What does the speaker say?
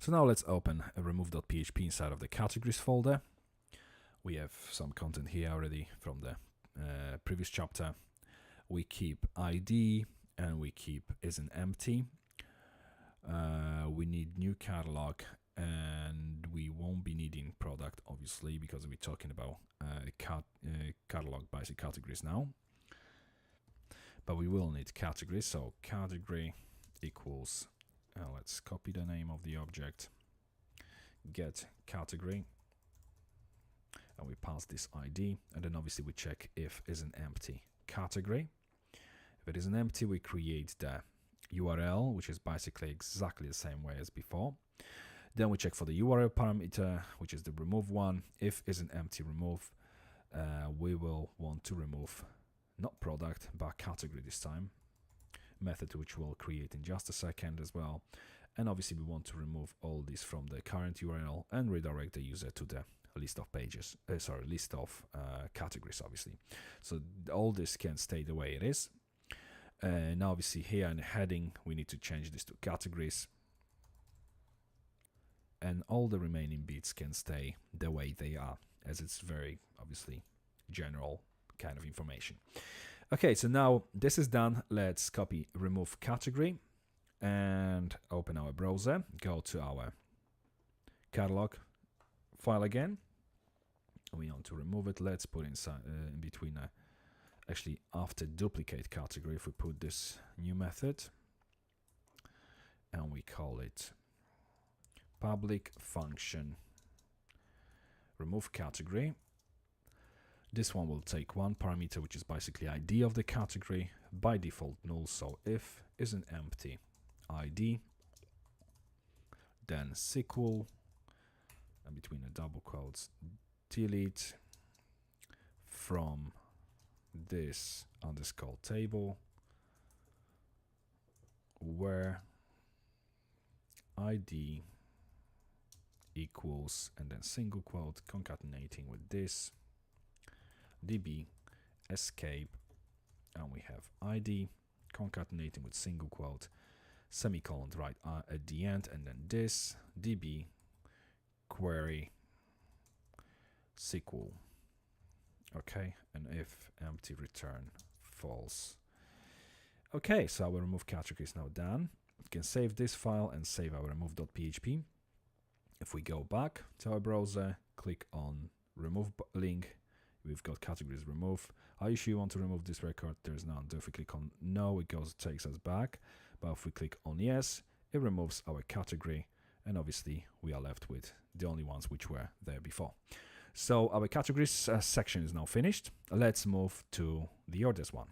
So now let's open a remove.php inside of the categories folder. We have some content here already from the previous chapter. We keep ID and we keep isn't empty. We need new catalog, and we won't be needing product obviously because we're talking about catalog basic categories now. But we will need categories, so category equals, let's copy the name of the object, get category, and we pass this ID, and then obviously we check if is an empty category. If it is an empty, we create the URL, which is basically exactly the same way as before. Then we check for the URL parameter, which is the remove one. If is an empty remove, we will want to remove not product but category this time, method which we'll create in just a second as well. And obviously we want to remove all this from the current URL and redirect the user to the list of pages, list of categories obviously. So all this can stay the way it is. Now obviously here in the heading we need to change this to categories, and all the remaining bits can stay the way they are, as it's very obviously general kind of information. Okay, so now this is done. Let's copy remove category and open our browser, go to our catalog file again. We want to remove it. Let's put inside in between actually after duplicate category, if we put this new method and we call it public function remove category. This one will take one parameter, which is basically ID of the category, by default null. So if isn't empty ID, then SQL, and between the double quotes, delete from this underscore table where ID equals, and then single quote concatenating with this db escape, and we have ID concatenating with single quote semicolon right at the end, and then this db query SQL. Okay, and if empty, return false. Okay, so our remove category is now done. We can save this file and save our remove.php. If we go back to our browser, click on remove link, we've got categories remove. Are you sure you want to remove this record? There's none. If we click on no, it takes us back. But if we click on yes, it removes our category, and obviously we are left with the only ones which were there before. So our categories section is now finished. Let's move to the orders one.